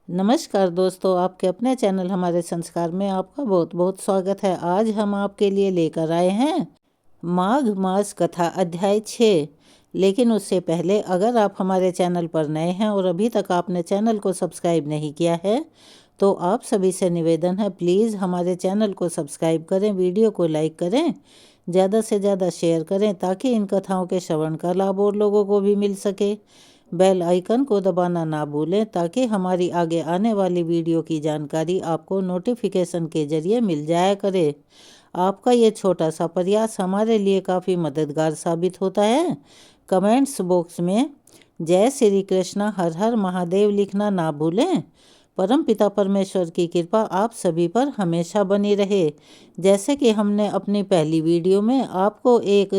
नमस्कार दोस्तों, आपके अपने चैनल हमारे संस्कार में आपका बहुत बहुत स्वागत है। आज हम आपके लिए लेकर आए हैं माघ मास कथा अध्याय 6। लेकिन उससे पहले अगर आप हमारे चैनल पर नए हैं और अभी तक आपने चैनल को सब्सक्राइब नहीं किया है तो आप सभी से निवेदन है, प्लीज़ हमारे चैनल को सब्सक्राइब करें, वीडियो को लाइक करें, ज़्यादा से ज़्यादा शेयर करें ताकि इन कथाओं के श्रवण का लाभ और लोगों को भी मिल सके। बेल आइकन को दबाना ना भूलें ताकि हमारी आगे आने वाली वीडियो की जानकारी आपको नोटिफिकेशन के जरिए मिल जाया करे। आपका ये छोटा सा प्रयास हमारे लिए काफ़ी मददगार साबित होता है। कमेंट्स बॉक्स में जय श्री कृष्ण हर हर महादेव लिखना ना भूलें। परम पिता परमेश्वर की कृपा आप सभी पर हमेशा बनी रहे। जैसे कि हमने अपनी पहली वीडियो में आपको एक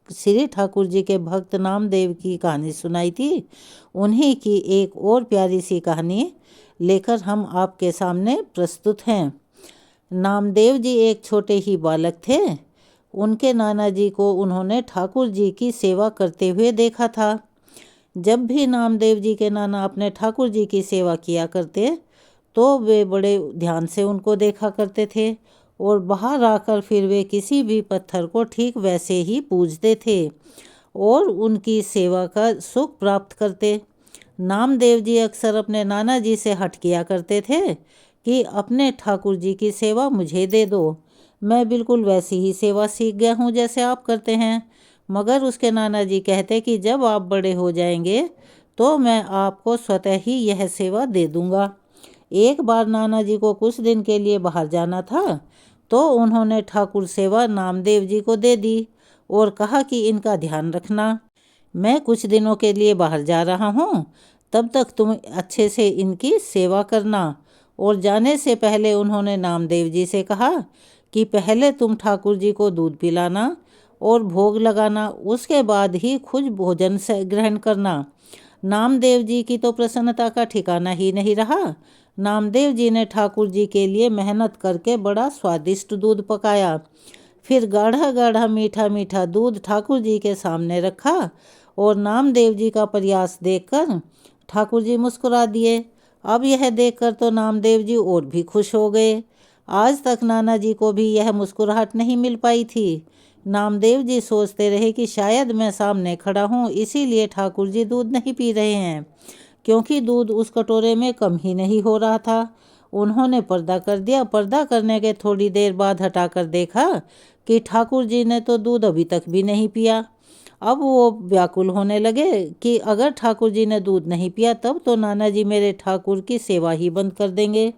श्री ठाकुर जी के भक्त नामदेव की कहानी सुनाई थी, उन्हीं की एक और प्यारी सी कहानी लेकर हम आपके सामने प्रस्तुत हैं। नामदेव जी एक छोटे ही बालक थे। उनके नाना जी को उन्होंने ठाकुर जी की सेवा करते हुए देखा था। जब भी नामदेव जी के नाना अपने ठाकुर जी की सेवा किया करते तो वे बड़े ध्यान से उनको देखा करते थे और बाहर आकर फिर वे किसी भी पत्थर को ठीक वैसे ही पूजते थे और उनकी सेवा का सुख प्राप्त करते। नामदेव जी अक्सर अपने नाना जी से हट किया करते थे कि अपने ठाकुर जी की सेवा मुझे दे दो, मैं बिल्कुल वैसी ही सेवा सीख गया हूँ जैसे आप करते हैं। मगर उसके नाना जी कहते कि जब आप बड़े हो जाएंगे तो मैं आपको स्वतः ही यह सेवा दे दूँगा। एक बार नाना जी को कुछ दिन के लिए बाहर जाना था तो उन्होंने ठाकुर सेवा नामदेव जी को दे दी और कहा कि इनका ध्यान रखना, मैं कुछ दिनों के लिए बाहर जा रहा हूँ, तब तक तुम अच्छे से इनकी सेवा करना। और जाने से पहले उन्होंने नामदेव जी से कहा कि पहले तुम ठाकुर जी को दूध पिलाना और भोग लगाना, उसके बाद ही खुद भोजन से ग्रहण करना। नामदेव जी की तो प्रसन्नता का ठिकाना ही नहीं रहा। नामदेव जी ने ठाकुर जी के लिए मेहनत करके बड़ा स्वादिष्ट दूध पकाया, फिर गाढ़ा गाढ़ा मीठा मीठा दूध ठाकुर जी के सामने रखा और नामदेव जी का प्रयास देखकर ठाकुर जी मुस्कुरा दिए। अब यह देखकर तो नामदेव जी और भी खुश हो गए। आज तक नाना जी को भी यह मुस्कुराहट नहीं मिल पाई थी। नामदेव जी सोचते रहे कि शायद मैं सामने खड़ा हूँ इसीलिए ठाकुर जी दूध नहीं पी रहे हैं, क्योंकि दूध उस कटोरे में कम ही नहीं हो रहा था। उन्होंने पर्दा कर दिया। पर्दा करने के थोड़ी देर बाद हटाकर देखा कि ठाकुर जी ने तो दूध अभी तक भी नहीं पिया। अब वो व्याकुल होने लगे कि अगर ठाकुर जी ने दूध नहीं पिया तब तो नाना जी मेरे ठाकुर की सेवा ही बंद कर देंगे,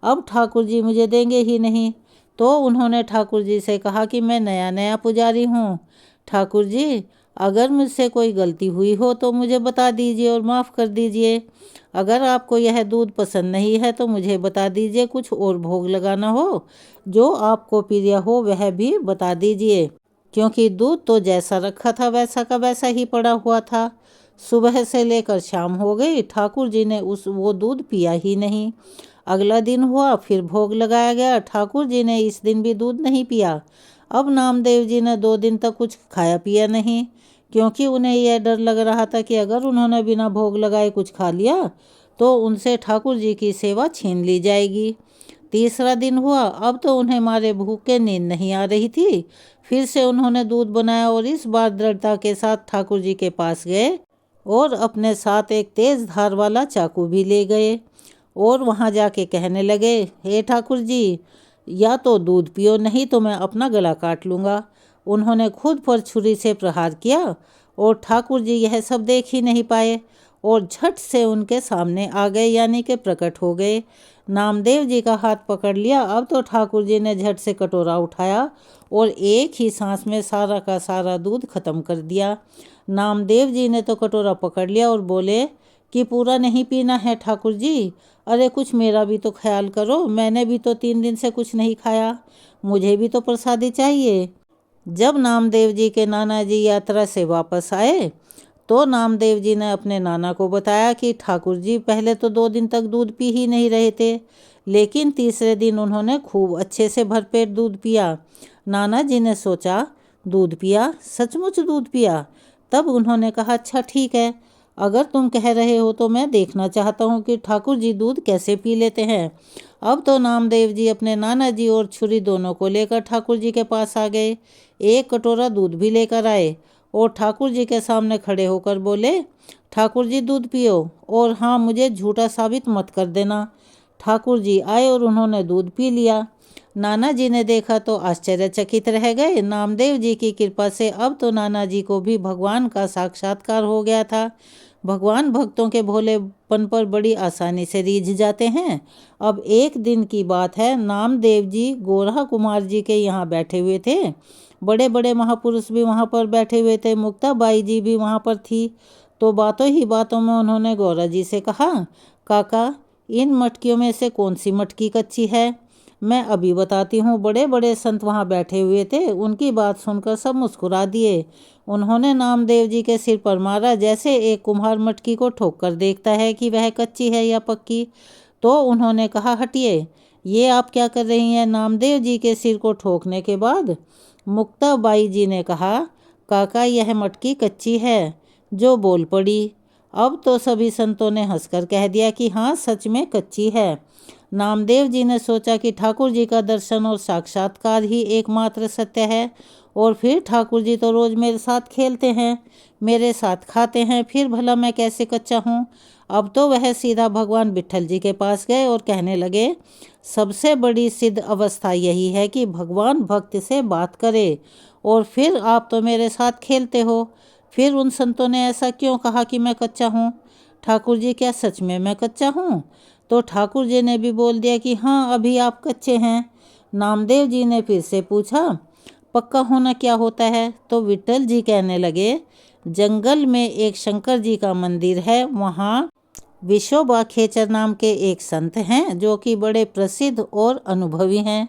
अब ठाकुर जी मुझे देंगे ही नहीं। तो उन्होंने ठाकुर जी से कहा कि मैं नया नया पुजारी हूँ, ठाकुर जी अगर मुझसे कोई गलती हुई हो तो मुझे बता दीजिए और माफ़ कर दीजिए। अगर आपको यह दूध पसंद नहीं है तो मुझे बता दीजिए, कुछ और भोग लगाना हो जो आपको प्रिय हो वह भी बता दीजिए, क्योंकि दूध तो जैसा रखा था वैसा का वैसा ही पड़ा हुआ था। सुबह से लेकर शाम हो गई, ठाकुर जी ने वो दूध पिया ही नहीं। अगला दिन हुआ, फिर भोग लगाया गया, ठाकुर जी ने इस दिन भी दूध नहीं पिया। अब नामदेव जी ने 2 दिन तक कुछ खाया पिया नहीं, क्योंकि उन्हें यह डर लग रहा था कि अगर उन्होंने बिना भोग लगाए कुछ खा लिया तो उनसे ठाकुर जी की सेवा छीन ली जाएगी। तीसरा दिन हुआ, अब तो उन्हें मारे भूख के नींद नहीं आ रही थी। फिर से उन्होंने दूध बनाया और इस बार दृढ़ता के साथ ठाकुर जी के पास गए और अपने साथ एक तेज धार वाला चाकू भी ले गए और वहां जाके कहने लगे, हे ठाकुर जी, या तो दूध पियो नहीं तो मैं अपना गला काट लूँगा। उन्होंने खुद पर छुरी से प्रहार किया और ठाकुर जी यह सब देख ही नहीं पाए और झट से उनके सामने आ गए, यानी कि प्रकट हो गए। नामदेव जी का हाथ पकड़ लिया। अब तो ठाकुर जी ने झट से कटोरा उठाया और एक ही सांस में सारा का सारा दूध खत्म कर दिया। नामदेव जी ने तो कटोरा पकड़ लिया और बोले कि पूरा नहीं पीना है ठाकुर जी, अरे कुछ मेरा भी तो ख्याल करो, मैंने भी तो 3 दिन से कुछ नहीं खाया, मुझे भी तो प्रसादी चाहिए। जब नामदेव जी के नाना जी यात्रा से वापस आए तो नामदेव जी ने अपने नाना को बताया कि ठाकुर जी पहले तो 2 दिन तक दूध पी ही नहीं रहे थे, लेकिन तीसरे दिन उन्होंने खूब अच्छे से भरपेट दूध पिया। नाना जी ने सोचा, दूध पिया, सचमुच दूध पिया। तब उन्होंने कहा, अच्छा ठीक है, अगर तुम कह रहे हो तो मैं देखना चाहता हूँ कि ठाकुर जी दूध कैसे पी लेते हैं। अब तो नामदेव जी अपने नाना जी और छुरी दोनों को लेकर ठाकुर जी के पास आ गए। एक कटोरा दूध भी लेकर आए और ठाकुर जी के सामने खड़े होकर बोले, ठाकुर जी दूध पियो, और हाँ, मुझे झूठा साबित मत कर देना। ठाकुर जी आए और उन्होंने दूध पी लिया। नाना जी ने देखा तो आश्चर्यचकित रह गए। नामदेव जी की कृपा से अब तो नाना जी को भी भगवान का साक्षात्कार हो गया था। भगवान भक्तों के भोलेपन पर बड़ी आसानी से रीझ जाते हैं। अब एक दिन की बात है, नामदेव जी गोरहा कुमार जी के यहाँ बैठे हुए थे। बड़े बड़े महापुरुष भी वहाँ पर बैठे हुए थे। मुक्ताबाई जी भी वहाँ पर थी। तो बातों ही बातों में उन्होंने गौरा जी से कहा, काका, इन मटकियों में से कौन सी मटकी कच्ची है? मैं अभी बताती हूँ। बड़े बड़े संत वहाँ बैठे हुए थे। उनकी बात सुनकर सब मुस्कुरा दिए। उन्होंने नामदेव जी के सिर पर मारा, जैसे एक कुम्हार मटकी को ठोक कर देखता है कि वह कच्ची है या पक्की। तो उन्होंने कहा, हटिए, ये आप क्या कर रही हैं? नामदेव जी के सिर को ठोकने के बाद मुक्ताबाई जी ने कहा, काका, यह मटकी कच्ची है। जो बोल पड़ी। अब तो सभी संतों ने हंसकर कह दिया कि हाँ, सच में कच्ची है। नामदेव जी ने सोचा कि ठाकुर जी का दर्शन और साक्षात्कार ही एकमात्र सत्य है। और फिर ठाकुर जी तो रोज मेरे साथ खेलते हैं, मेरे साथ खाते हैं, फिर भला मैं कैसे कच्चा हूँ? अब तो वह सीधा भगवान विट्ठल जी के पास गए और कहने लगे, सबसे बड़ी सिद्ध अवस्था यही है कि भगवान भक्त से बात करे, और फिर आप तो मेरे साथ खेलते हो। फिर उन संतों ने ऐसा क्यों कहा कि मैं कच्चा हूँ? ठाकुर जी, क्या सच में मैं कच्चा हूँ? तो ठाकुर जी ने भी बोल दिया कि हाँ, अभी आप कच्चे हैं। नामदेव जी ने फिर से पूछा, पक्का होना क्या होता है? तो विट्ठल जी कहने लगे, जंगल में एक शंकर जी का मंदिर है, वहाँ विशोबा खेचर नाम के एक संत हैं जो कि बड़े प्रसिद्ध और अनुभवी हैं।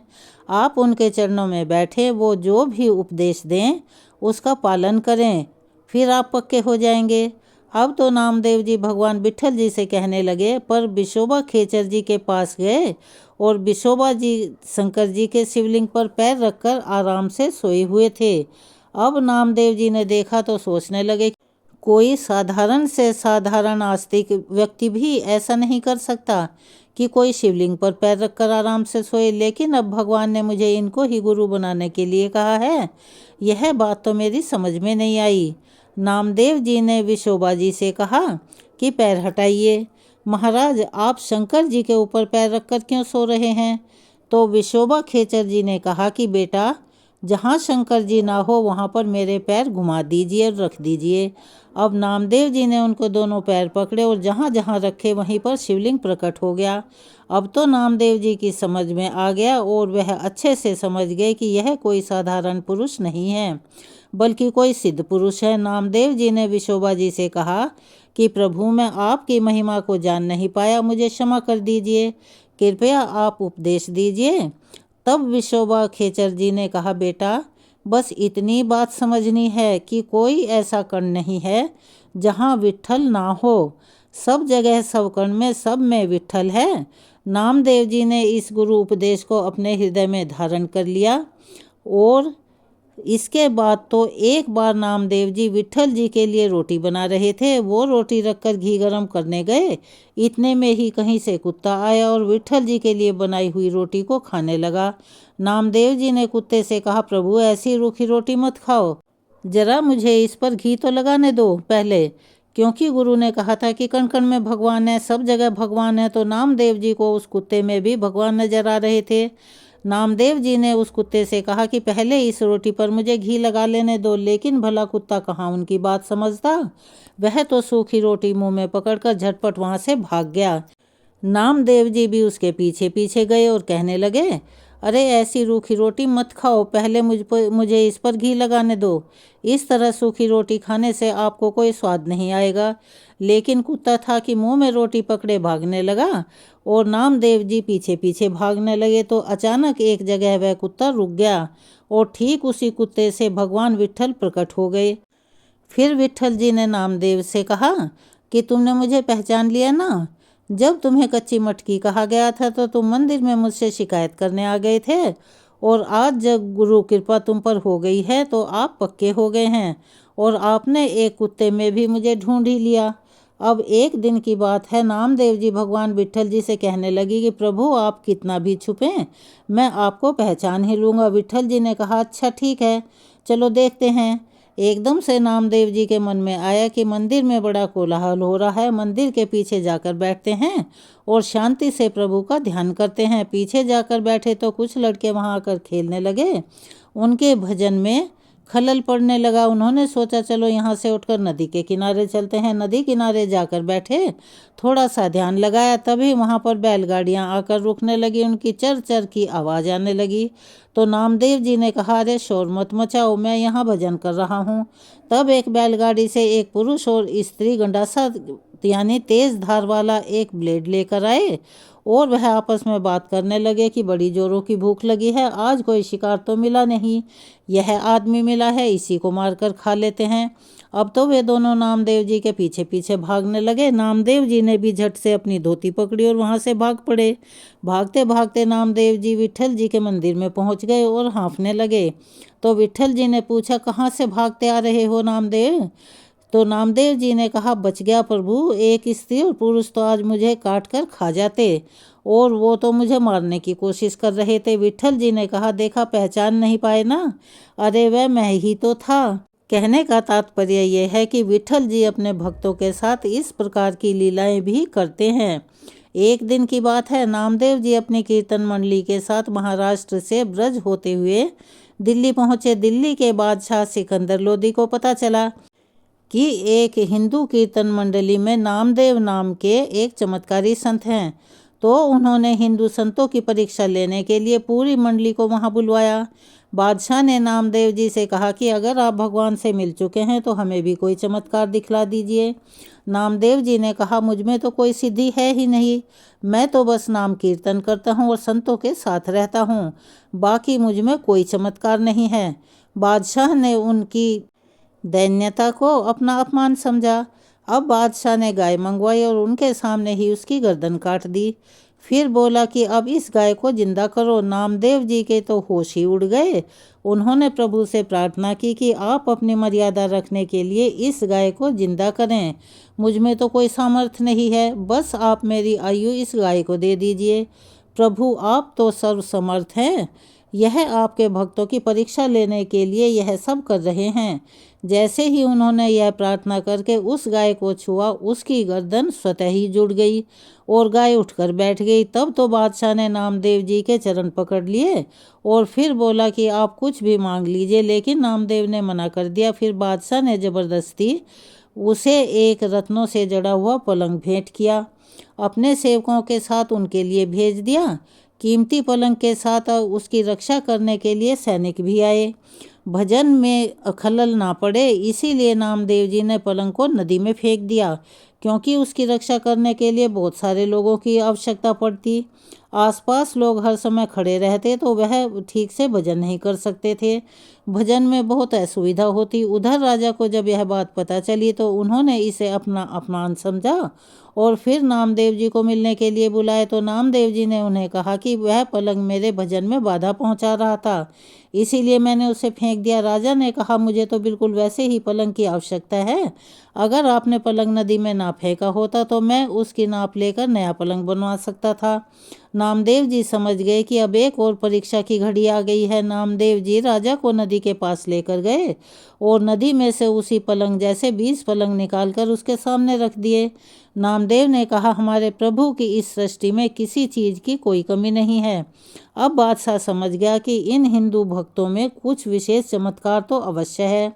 आप उनके चरणों में बैठे, वो जो भी उपदेश दें उसका पालन करें, फिर आप पक्के हो जाएंगे। अब तो नामदेव जी भगवान विट्ठल जी से कहने लगे, पर विशोबा खेचर जी के पास गए और विशोबा जी शंकर जी के शिवलिंग पर पैर रखकर आराम से सोए हुए थे। अब नामदेव जी ने देखा तो सोचने लगे, कोई साधारण से साधारण आस्तिक व्यक्ति भी ऐसा नहीं कर सकता कि कोई शिवलिंग पर पैर रखकर आराम से सोए, लेकिन अब भगवान ने मुझे इनको ही गुरु बनाने के लिए कहा है। यह बात तो मेरी समझ में नहीं आई। नामदेव जी ने विशोबा जी से कहा कि पैर हटाइए। महाराज, आप शंकर जी के ऊपर पैर रखकर क्यों सो रहे हैं? तो विशोबा खेचर जी ने कहा कि बेटा, जहाँ शंकर जी ना हो वहाँ पर मेरे पैर घुमा दीजिए और रख दीजिए। अब नामदेव जी ने उनको दोनों पैर पकड़े और जहाँ जहाँ रखे वहीं पर शिवलिंग प्रकट हो गया। अब तो नामदेव जी की समझ में आ गया और वह अच्छे से समझ गए कि यह कोई साधारण पुरुष नहीं है, बल्कि कोई सिद्ध पुरुष है। नामदेव जी ने विशोबा जी से कहा कि प्रभु, मैं आपकी महिमा को जान नहीं पाया, मुझे क्षमा कर दीजिए, कृपया आप उपदेश दीजिए। तब विशोबा खेचर जी ने कहा, बेटा, बस इतनी बात समझनी है कि कोई ऐसा कण नहीं है जहाँ विट्ठल ना हो। सब जगह, सब कण में, सब में विट्ठल है। नामदेव जी ने इस गुरु उपदेश को अपने हृदय में धारण कर लिया। और इसके बाद तो एक बार नामदेव जी विट्ठल जी के लिए रोटी बना रहे थे। वो रोटी रखकर घी गरम करने गए, इतने में ही कहीं से कुत्ता आया और विट्ठल जी के लिए बनाई हुई रोटी को खाने लगा। नामदेव जी ने कुत्ते से कहा, प्रभु, ऐसी रूखी रोटी मत खाओ, जरा मुझे इस पर घी तो लगाने दो पहले, क्योंकि गुरु ने कहा था कि कण कण में भगवान है, सब जगह भगवान है। तो नामदेव जी को उस कुत्ते में भी भगवान नजर आ रहे थे। नामदेव जी ने उस कुत्ते से कहा कि पहले इस रोटी पर मुझे घी लगा लेने दो, लेकिन भला कुत्ता कहाँ उनकी बात समझता। वह तो सूखी रोटी मुंह में पकड़कर झटपट वहां से भाग गया। नामदेव जी भी उसके पीछे पीछे गए और कहने लगे, अरे ऐसी रूखी रोटी मत खाओ, पहले मुझे इस पर घी लगाने दो। इस तरह सूखी रोटी खाने से आपको कोई स्वाद नहीं आएगा। लेकिन कुत्ता था कि मुंह में रोटी पकड़े भागने लगा और नामदेव जी पीछे पीछे भागने लगे। तो अचानक एक जगह वह कुत्ता रुक गया और ठीक उसी कुत्ते से भगवान विट्ठल प्रकट हो गए। फिर विट्ठल जी ने नामदेव से कहा कि तुमने मुझे पहचान लिया ना? जब तुम्हें कच्ची मटकी कहा गया था तो तुम मंदिर में मुझसे शिकायत करने आ गए थे, और आज जब गुरु कृपा तुम पर हो गई है तो आप पक्के हो गए हैं, और आपने एक कुत्ते में भी मुझे ढूंढ ही लिया। अब एक दिन की बात है, नामदेव जी भगवान विट्ठल जी से कहने लगी कि प्रभु आप कितना भी छुपें, मैं आपको पहचान ही लूँगा। विट्ठल जी ने कहा अच्छा ठीक है, चलो देखते हैं। एकदम से नामदेव जी के मन में आया कि मंदिर में बड़ा कोलाहल हो रहा है, मंदिर के पीछे जाकर बैठते हैं और शांति से प्रभु का ध्यान करते हैं। पीछे जाकर बैठे तो कुछ लड़के वहाँ आकर खेलने लगे, उनके भजन में खलल पड़ने लगा। उन्होंने सोचा चलो यहाँ से उठकर नदी के किनारे चलते हैं। नदी किनारे जाकर बैठे, थोड़ा सा ध्यान लगाया, तभी वहाँ पर बैलगाड़ियाँ आकर रुकने लगी, उनकी चर चर की आवाज़ आने लगी। तो नामदेव जी ने कहा अरे शोर मत मचाओ, मैं यहाँ भजन कर रहा हूँ। तब एक बैलगाड़ी से एक पुरुष और स्त्री गंडासा यानी तेज धार वाला एक ब्लेड लेकर आए और वह आपस में बात करने लगे कि बड़ी जोरों की भूख लगी है, आज कोई शिकार तो मिला नहीं, यह आदमी मिला है, इसी को मारकर खा लेते हैं। अब तो वे दोनों नामदेव जी के पीछे पीछे भागने लगे। नामदेव जी ने भी झट से अपनी धोती पकड़ी और वहाँ से भाग पड़े। भागते भागते नामदेव जी विट्ठल जी के मंदिर में पहुँच गए और हाँफने लगे। तो विट्ठल जी ने पूछा कहाँ से भागते आ रहे हो नामदेव? तो नामदेव जी ने कहा बच गया प्रभु, एक स्त्री और पुरुष तो आज मुझे काट कर खा जाते और वो तो मुझे मारने की कोशिश कर रहे थे। विट्ठल जी ने कहा देखा पहचान नहीं पाए ना, अरे वह मैं ही तो था। कहने का तात्पर्य यह है कि विट्ठल जी अपने भक्तों के साथ इस प्रकार की लीलाएं भी करते हैं। एक दिन की बात है, नामदेव जी अपनी कीर्तन मंडली के साथ महाराष्ट्र से ब्रज होते हुए दिल्ली पहुँचे। दिल्ली के बादशाह सिकंदर लोदी को पता चला कि एक हिंदू कीर्तन मंडली में नामदेव नाम के एक चमत्कारी संत हैं। तो उन्होंने हिंदू संतों की परीक्षा लेने के लिए पूरी मंडली को वहां बुलवाया। बादशाह ने नामदेव जी से कहा कि अगर आप भगवान से मिल चुके हैं तो हमें भी कोई चमत्कार दिखला दीजिए। नामदेव जी ने कहा मुझ में तो कोई सिद्धि है ही नहीं, मैं तो बस नाम कीर्तन करता हूँ और संतों के साथ रहता हूँ, बाकी मुझ में कोई चमत्कार नहीं है। बादशाह ने उनकी दैन्यता को अपना अपमान समझा। अब बादशाह ने गाय मंगवाई और उनके सामने ही उसकी गर्दन काट दी। फिर बोला कि अब इस गाय को जिंदा करो। नामदेव जी के तो होश ही उड़ गए। उन्होंने प्रभु से प्रार्थना की कि आप अपनी मर्यादा रखने के लिए इस गाय को जिंदा करें, मुझ में तो कोई सामर्थ्य नहीं है, बस आप मेरी आयु इस गाय को दे दीजिए। प्रभु आप तो सर्वसमर्थ हैं, यह आपके भक्तों की परीक्षा लेने के लिए यह सब कर रहे हैं। जैसे ही उन्होंने यह प्रार्थना करके उस गाय को छुआ, उसकी गर्दन स्वतः ही जुड़ गई और गाय उठकर बैठ गई। तब तो बादशाह ने नामदेव जी के चरण पकड़ लिए और फिर बोला कि आप कुछ भी मांग लीजिए, लेकिन नामदेव ने मना कर दिया। फिर बादशाह ने जबरदस्ती उसे एक रत्नों से जड़ा हुआ पलंग भेंट किया, अपने सेवकों के साथ उनके लिए भेज दिया। कीमती पलंग के साथ उसकी रक्षा करने के लिए सैनिक भी आए। भजन में खलल ना पड़े इसीलिए नामदेव जी ने पलंग को नदी में फेंक दिया, क्योंकि उसकी रक्षा करने के लिए बहुत सारे लोगों की आवश्यकता पड़ती। आसपास लोग हर समय खड़े रहते तो वह ठीक से भजन नहीं कर सकते थे, भजन में बहुत असुविधा होती। उधर राजा को जब यह बात पता चली तो उन्होंने इसे अपना अपमान समझा और फिर नामदेव जी को मिलने के लिए बुलाए। तो नामदेव जी ने उन्हें कहा कि वह पलंग मेरे भजन में बाधा पहुंचा रहा था, इसीलिए मैंने उसे फेंक दिया। राजा ने कहा मुझे तो बिल्कुल वैसे ही पलंग की आवश्यकता है, अगर आपने पलंग नदी में ना फेंका होता तो मैं उसकी नाप लेकर नया पलंग बनवा सकता था। नामदेव जी समझ गए कि अब एक और परीक्षा की घड़ी आ गई है। नामदेव जी राजा को नदी के पास लेकर गए और नदी में से उसी पलंग जैसे 20 पलंग निकालकर उसके सामने रख दिए। नामदेव ने कहा हमारे प्रभु की इस सृष्टि में किसी चीज़ की कोई कमी नहीं है। अब बादशाह समझ गया कि इन हिंदू भक्तों में कुछ विशेष चमत्कार तो अवश्य है।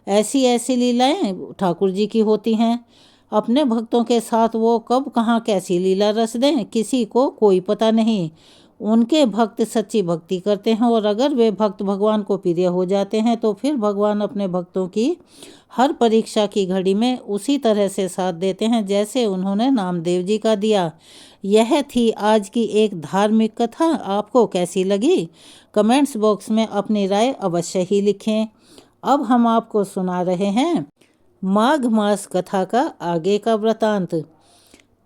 ऐसी ऐसी लीलाएं ठाकुर जी की होती हैं, अपने भक्तों के साथ वो कब कहाँ कैसी लीला रच दें किसी को कोई पता नहीं। उनके भक्त सच्ची भक्ति करते हैं और अगर वे भक्त भगवान को प्रिय हो जाते हैं तो फिर भगवान अपने भक्तों की हर परीक्षा की घड़ी में उसी तरह से साथ देते हैं जैसे उन्होंने नामदेव जी का दिया। यह थी आज की एक धार्मिक कथा। आपको कैसी लगी? कमेंट्स बॉक्स में अपनी राय अवश्य ही लिखें। अब हम आपको सुना रहे हैं माघ मास कथा का आगे का वृतांत।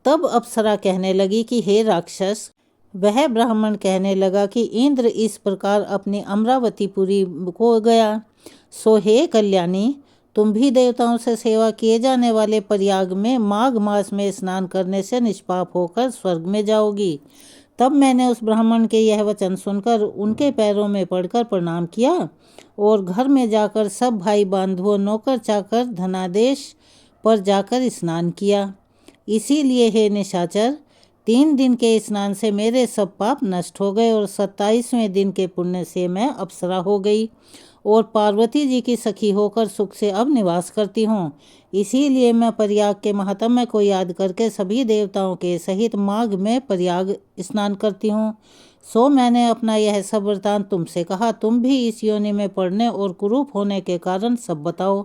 तब अप्सरा कहने लगी कि हे राक्षस, वह ब्राह्मण कहने लगा कि इंद्र इस प्रकार अपनी अमरावतीपुरी को गया, सो हे कल्याणी तुम भी देवताओं से सेवा किए जाने वाले प्रयाग में माघ मास में स्नान करने से निष्पाप होकर स्वर्ग में जाओगी। तब मैंने उस ब्राह्मण के यह वचन सुनकर उनके पैरों में पड़कर प्रणाम किया और घर में जाकर सब भाई बंधुओं, नौकर चाकर, धनादेश पर जाकर स्नान किया। इसीलिए हे निशाचर, 3 दिन के स्नान से मेरे सब पाप नष्ट हो गए और 27वें दिन के पुण्य से मैं अप्सरा हो गई और पार्वती जी की सखी होकर सुख से अब निवास करती हूँ। इसीलिए मैं प्रयाग के महात्म्य को याद करके सभी देवताओं के सहित माघ में प्रयाग स्नान करती हूँ। सो मैंने अपना यह सब वृतांत तुमसे कहा। तुम भी इस योनि में पड़ने और कुरूप होने के कारण सब बताओ।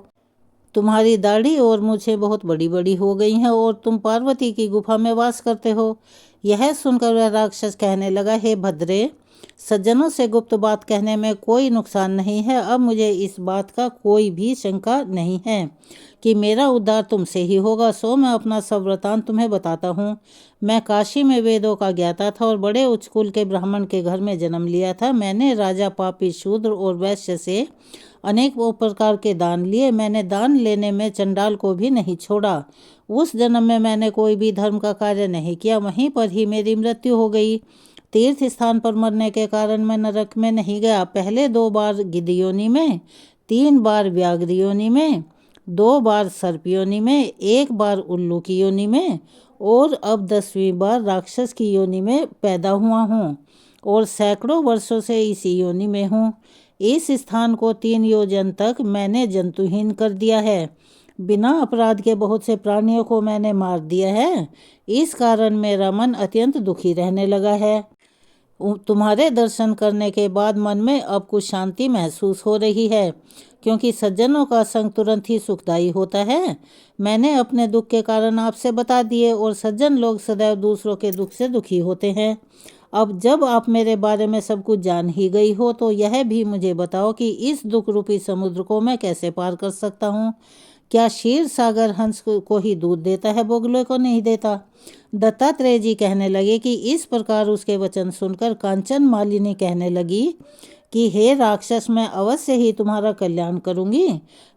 तुम्हारी दाढ़ी और मूछें बहुत बड़ी बड़ी हो गई हैं और तुम पार्वती की गुफा में वास करते हो। यह सुनकर वह राक्षस कहने लगा, हे भद्रे, सज्जनों से गुप्त बात कहने में कोई नुकसान नहीं है। अब मुझे इस बात का कोई भी शंका नहीं है कि मेरा उद्धार तुमसे ही होगा। सो मैं अपना सब वृतांत तुम्हें बताता हूँ। मैं काशी में वेदों का ज्ञाता था और बड़े उच्च कुल के ब्राह्मण के घर में जन्म लिया था। मैंने राजा, पापी, शूद्र और वैश्य से अनेक प्रकार के दान लिए। मैंने दान लेने में चंडाल को भी नहीं छोड़ा। उस जन्म में मैंने कोई भी धर्म का कार्य नहीं किया। वहीं पर ही मेरी मृत्यु हो गई। तीर्थ स्थान पर मरने के कारण मैं नरक में नहीं गया। पहले 2 बार गिद्ध योनि में, 3 बार व्याघ्र योनि में, 2 बार सर्प योनि में, 1 बार उल्लू की योनि में और अब 10वीं बार राक्षस की योनि में पैदा हुआ हूँ और सैकड़ों वर्षों से इसी योनि में हूँ। इस स्थान को 3 योजन तक मैंने जंतुहीन कर दिया है। बिना अपराध के बहुत से प्राणियों को मैंने मार दिया है। इस कारण मेरा मन अत्यंत दुखी रहने लगा है। तुम्हारे दर्शन करने के बाद मन में अब कुछ शांति महसूस हो रही है, क्योंकि सज्जनों का संग तुरंत ही सुखदायी होता है। मैंने अपने दुख के कारण आपसे बता दिए और सज्जन लोग सदैव दूसरों के दुख से दुखी होते हैं। अब जब आप मेरे बारे में सब कुछ जान ही गई हो तो यह भी मुझे बताओ कि इस दुख रूपी समुद्र को मैं कैसे पार कर सकता हूँ। क्या क्षीर सागर हंस को ही दूध देता है, बोगले को नहीं देता? दत्तात्रेय जी कहने लगे कि इस प्रकार उसके वचन सुनकर कांचन मालिनी कहने लगी कि हे राक्षस, मैं अवश्य ही तुम्हारा कल्याण करूंगी।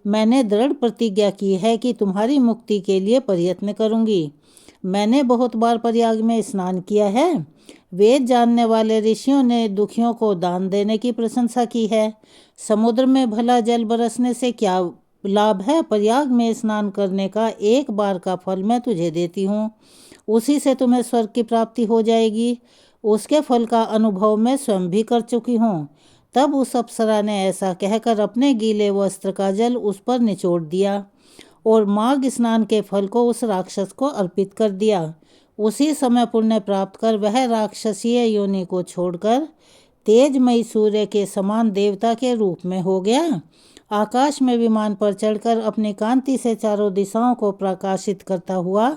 मैंने दृढ़ प्रतिज्ञा की है कि तुम्हारी मुक्ति के लिए प्रयत्न करूंगी। मैंने बहुत बार प्रयाग में स्नान किया है। वेद जानने वाले ऋषियों ने दुखियों को दान देने की प्रशंसा की है। समुद्र में भला जल बरसने से क्या लाभ है? प्रयाग में स्नान करने का 1 बार का फल मैं तुझे देती हूँ। उसी से तुम्हें स्वर्ग की प्राप्ति हो जाएगी। उसके फल का अनुभव मैं स्वयं भी कर चुकी हूँ। तब उस अप्सरा ने ऐसा कहकर अपने गीले वस्त्र का जल उस पर निचोड़ दिया और माघ स्नान के फल को उस राक्षस को अर्पित कर दिया। उसी समय पुण्य प्राप्त कर वह राक्षसीय योनि को छोड़कर तेजमयी सूर्य के समान देवता के रूप में हो गया। आकाश में विमान पर चढ़कर अपनी कांति से चारों दिशाओं को प्रकाशित करता हुआ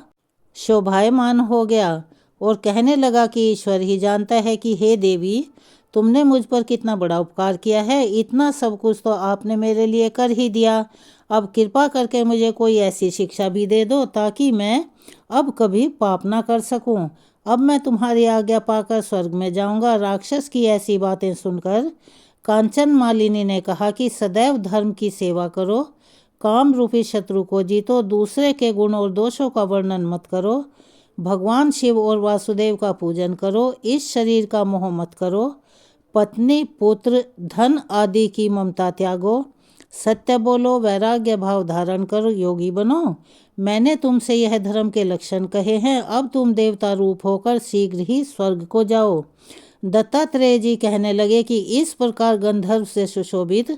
शोभायमान हो गया और कहने लगा कि ईश्वर ही जानता है कि हे देवी, तुमने मुझ पर कितना बड़ा उपकार किया है। इतना सब कुछ तो आपने मेरे लिए कर ही दिया। अब कृपा करके मुझे कोई ऐसी शिक्षा भी दे दो ताकि मैं अब कभी पाप ना कर सकूं। अब मैं तुम्हारी आज्ञा पाकर स्वर्ग में जाऊंगा। राक्षस की ऐसी बातें सुनकर कांचन मालिनी ने कहा कि सदैव धर्म की सेवा करो, काम रूपी शत्रु को जीतो, दूसरे के गुण और दोषों का वर्णन मत करो, भगवान शिव और वासुदेव का पूजन करो, इस शरीर का मोह मत करो, पत्नी, पुत्र, धन आदि की ममता त्यागो, सत्य बोलो, वैराग्य भाव धारण करो, योगी बनो। मैंने तुमसे यह धर्म के लक्षण कहे हैं। अब तुम देवता रूप होकर शीघ्र ही स्वर्ग को जाओ। दत्तात्रेय जी कहने लगे कि इस प्रकार गंधर्व से सुशोभित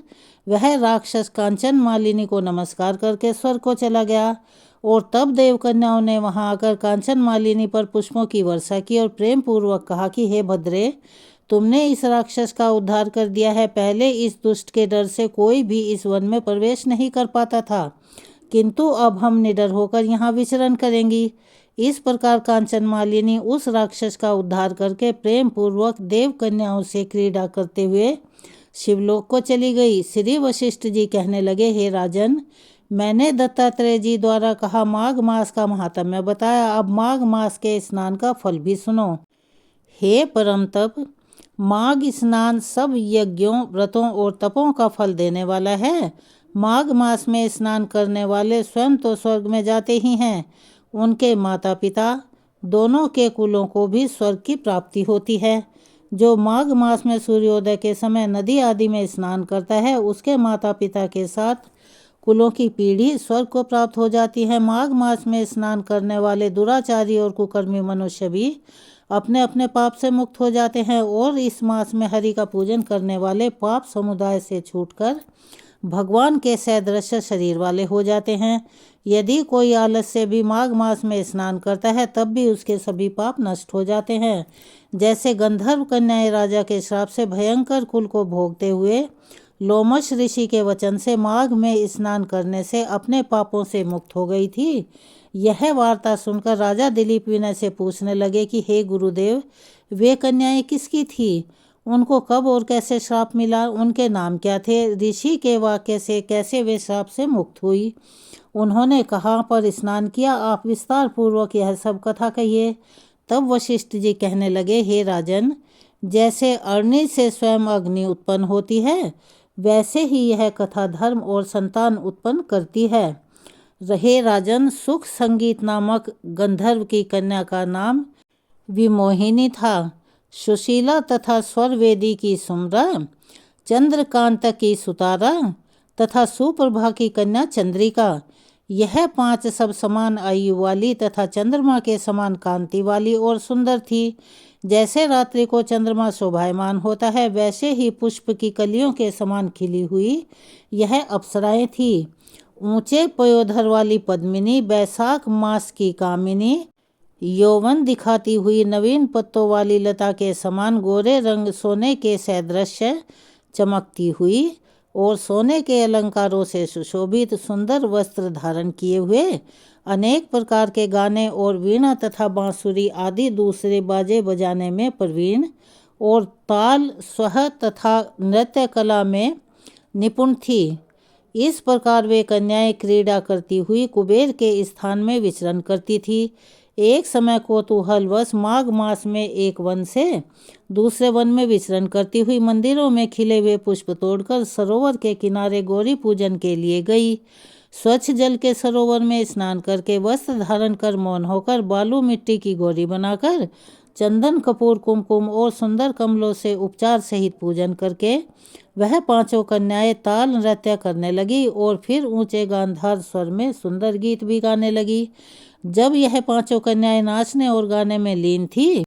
वह राक्षस कांचन मालिनी को नमस्कार करके स्वर्ग को चला गया और तब देवकन्याओं ने वहां आकर कांचन मालिनी पर पुष्पों की वर्षा की और प्रेम पूर्वक कहा कि हे भद्रे, तुमने इस राक्षस का उद्धार कर दिया है। पहले इस दुष्ट के डर से कोई भी इस वन में प्रवेश नहीं कर पाता था, किंतु अब हम निडर होकर यहाँ विचरण करेंगी। इस प्रकार कांचन मालिनी उस राक्षस का उद्धार करके प्रेम पूर्वक देव कन्याओं से क्रीड़ा करते हुए शिवलोक को चली गई। श्री वशिष्ठ जी कहने लगे, हे राजन, मैंने दत्तात्रेय जी द्वारा कहा माघ मास का महात्म्य बताया। अब माघ मास के स्नान का फल भी सुनो। हे परम तप, माघ स्नान सब यज्ञों, व्रतों और तपों का फल देने वाला है। माघ मास में स्नान करने वाले स्वयं तो स्वर्ग में जाते ही हैं, उनके माता पिता दोनों के कुलों को भी स्वर्ग की प्राप्ति होती है। जो माघ मास में सूर्योदय के समय नदी आदि में स्नान करता है, उसके माता पिता के साथ कुलों की पीढ़ी स्वर्ग को प्राप्त हो जाती है। माघ मास में स्नान करने वाले दुराचारी और कुकर्मी मनुष्य भी अपने अपने पाप से मुक्त हो जाते हैं और इस मास में हरि का पूजन करने वाले पाप समुदाय से छूटकर भगवान के सदृश शरीर वाले हो जाते हैं। यदि कोई आलस से भी माघ मास में स्नान करता है, तब भी उसके सभी पाप नष्ट हो जाते हैं। जैसे गंधर्व कन्याएं राजा के श्राप से भयंकर कुल को भोगते हुए लोमश ऋषि के वचन से माघ में स्नान करने से अपने पापों से मुक्त हो गई थी। यह वार्ता सुनकर राजा दिलीप विनय से पूछने लगे कि हे गुरुदेव, वे कन्याएं किसकी थी? उनको कब और कैसे श्राप मिला? उनके नाम क्या थे? ऋषि के वाक्य से कैसे वे श्राप से मुक्त हुई? उन्होंने कहाँ पर स्नान किया? आप विस्तार पूर्वक यह सब कथा कहिए। तब वशिष्ठ जी कहने लगे, हे राजन, जैसे अग्नि से स्वयं अग्नि उत्पन्न होती है, वैसे ही यह कथा धर्म और संतान उत्पन्न करती है। रहे राजन, सुख संगीत नामक गंधर्व की कन्या का नाम विमोहिनी था। सुशीला तथा स्वरवेदी की सुम्रा, चंद्रकांत की सुतारा तथा सुप्रभा की कन्या चंद्रिका, यह 5 सब समान आयु वाली तथा चंद्रमा के समान कांति वाली और सुंदर थी। जैसे रात्रि को चंद्रमा शोभायमान होता है, वैसे ही पुष्प की कलियों के समान खिली हुई यह अप्सराएं थी। ऊंचे पयोधर वाली पद्मिनी, बैसाख मास की कामिनी, यौवन दिखाती हुई नवीन पत्तों वाली लता के समान गोरे रंग सोने के सदृश चमकती हुई और सोने के अलंकारों से सुशोभित सुंदर वस्त्र धारण किए हुए, अनेक प्रकार के गाने और वीणा तथा बांसुरी आदि दूसरे बाजे बजाने में प्रवीण और ताल स्वर तथा नृत्य कला में निपुण थी। इस प्रकार वे कन्याएं क्रीड़ा करती हुई कुबेर के स्थान में विचरण करती थी। एक समय कौतूहलवश माघ मास में एक वन से दूसरे वन में विचरण करती हुई मंदिरों में खिले हुए पुष्प तोड़कर सरोवर के किनारे गौरी पूजन के लिए गई। स्वच्छ जल के सरोवर में स्नान करके वस्त्र धारण कर मौन होकर बालू मिट्टी की गौरी बनाकर चंदन कपूर कुमकुम और सुंदर कमलों से उपचार सहित पूजन करके वह 5 कन्याएं ताल नृत्य करने लगी और फिर ऊंचे गांधार स्वर में सुंदर गीत भी गाने लगी। जब यह 5 कन्याएं नाचने और गाने में लीन थी,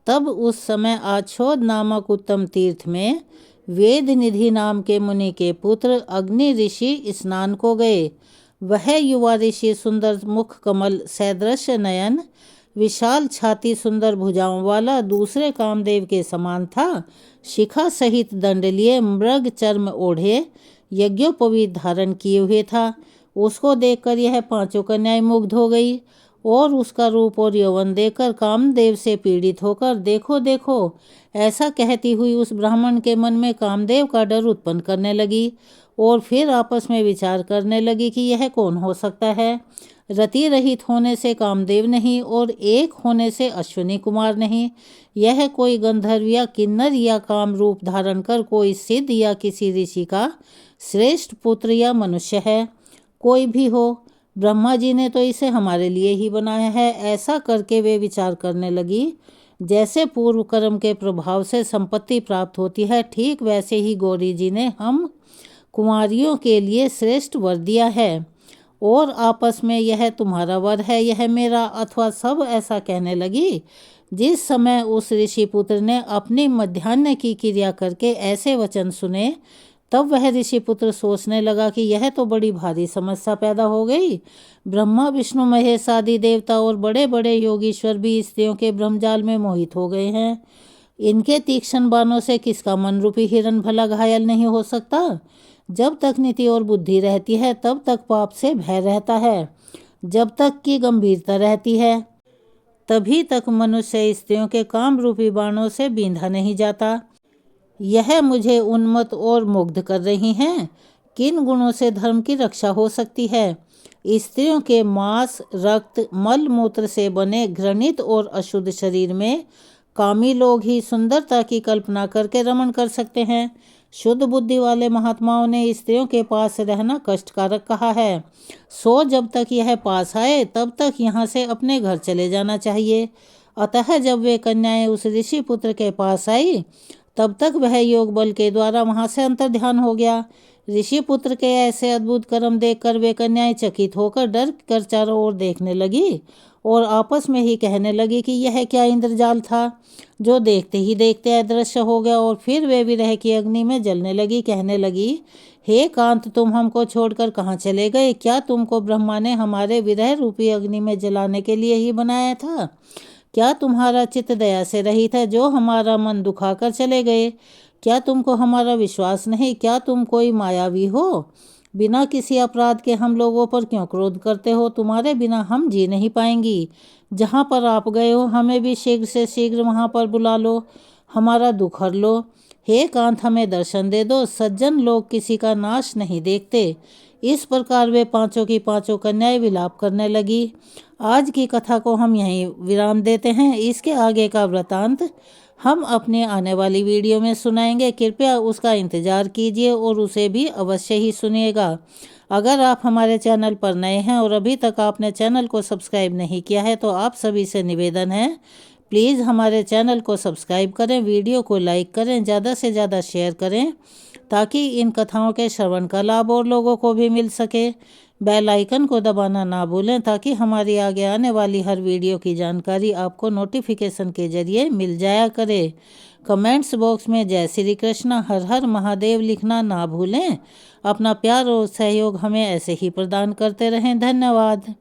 तब उस समय आछोद नामक उत्तम तीर्थ में वेद निधि नाम के मुनि के पुत्र अग्नि ऋषि स्नान को गए। वह युवा ऋषि सुंदर मुख कमल सदृश नयन, विशाल छाती, सुंदर भुजाओं वाला, दूसरे कामदेव के समान था। शिखा सहित दंड लिए, मृग चर्म ओढ़े, यज्ञोपवीत धारण किए हुए था। उसको देखकर यह 5 कन्याएं मुग्ध हो गई और उसका रूप और यौवन देखकर कामदेव से पीड़ित होकर देखो देखो ऐसा कहती हुई उस ब्राह्मण के मन में कामदेव का डर उत्पन्न करने लगी और फिर आपस में विचार करने लगी कि यह कौन हो सकता है। रति रहित होने से कामदेव नहीं और एक होने से अश्विनी कुमार नहीं। यह कोई गंधर्व या किन्नर या काम रूप धारण कर कोई सिद्ध या किसी ऋषि का श्रेष्ठ पुत्र या मनुष्य है। कोई भी हो, ब्रह्मा जी ने तो इसे हमारे लिए ही बनाया है। ऐसा करके वे विचार करने लगी, जैसे पूर्व कर्म के प्रभाव से संपत्ति प्राप्त होती है, ठीक वैसे ही गौरी जी ने हम कुंवारियों के लिए श्रेष्ठ वर दिया है और आपस में यह तुम्हारा वर है, यह मेरा, अथवा सब ऐसा कहने लगी। जिस समय उस ऋषि पुत्र ने अपनी मध्याह्न की क्रिया करके ऐसे वचन सुने, तब वह ऋषि पुत्र सोचने लगा कि यह तो बड़ी भारी समस्या पैदा हो गई। ब्रह्मा विष्णु महेश आदि देवता और बड़े बड़े योगीश्वर भी स्त्रियों के ब्रह्मजाल में मोहित हो गए हैं। इनके तीक्ष्ण बाणों से किसका मन रूपी हिरण भला घायल नहीं हो सकता। जब तक नीति और बुद्धि रहती है, तब तक पाप से भय रहता है। जब तक की गंभीरता रहती है, तभी तक मनुष्य स्त्रियों के काम रूपी बाणों से बींधा नहीं जाता। यह मुझे उन्मत्त और मुग्ध कर रही हैं। किन गुणों से धर्म की रक्षा हो सकती है? स्त्रियों के मांस, रक्त, मल मूत्र से बने घृणित और अशुद्ध शरीर में कामी लोग ही सुंदरता की कल्पना करके रमण कर सकते हैं। शुद्ध बुद्धि वाले महात्माओं ने स्त्रियों के पास रहना कष्टकारक कहा है। सो जब तक यह पास आए तब तक यहाँ से अपने घर चले जाना चाहिए। अतः जब वे कन्याएं उस ऋषि पुत्र के पास आई तब तक वह योग बल के द्वारा वहां से अंतर्ध्यान हो गया। ऋषि पुत्र के ऐसे अद्भुत कर्म देखकर वे कन्याएं चकित होकर डर कर चारों ओर देखने लगी और आपस में ही कहने लगी कि यह क्या इंद्रजाल था जो देखते ही देखते अदृश्य हो गया। और फिर वे विरह की अग्नि में जलने लगी, कहने लगी, हे कांत, तुम हमको छोड़कर कहाँ चले गए? क्या तुमको ब्रह्मा ने हमारे विरह रूपी अग्नि में जलाने के लिए ही बनाया था? क्या तुम्हारा चित्त दया से रहित है जो हमारा मन दुखाकर चले गए? क्या तुमको हमारा विश्वास नहीं? क्या तुम कोई मायावी हो? बिना किसी अपराध के हम लोगों पर क्यों क्रोध करते हो? तुम्हारे बिना हम जी नहीं पाएंगी। जहाँ पर आप गए हो हमें भी शीघ्र से शीघ्र वहाँ पर बुला लो, हमारा दुख हर लो। हे कांत, हमें दर्शन दे दो। सज्जन लोग किसी का नाश नहीं देखते। इस प्रकार वे पांचों की पांचों कन्याएं विलाप करने लगी। आज की कथा को हम यहीं विराम देते हैं। इसके आगे का वृतांत हम अपने आने वाली वीडियो में सुनाएंगे। कृपया उसका इंतज़ार कीजिए और उसे भी अवश्य ही सुनिएगा। अगर आप हमारे चैनल पर नए हैं और अभी तक आपने चैनल को सब्सक्राइब नहीं किया है तो आप सभी से निवेदन है, प्लीज़ हमारे चैनल को सब्सक्राइब करें, वीडियो को लाइक करें, ज़्यादा से ज़्यादा शेयर करें ताकि इन कथाओं के श्रवण का लाभ और लोगों को भी मिल सके। बेल आइकन को दबाना ना भूलें ताकि हमारी आगे आने वाली हर वीडियो की जानकारी आपको नोटिफिकेशन के जरिए मिल जाया करे। कमेंट्स बॉक्स में जय श्री कृष्ण, हर हर महादेव लिखना ना भूलें। अपना प्यार और सहयोग हमें ऐसे ही प्रदान करते रहें। धन्यवाद।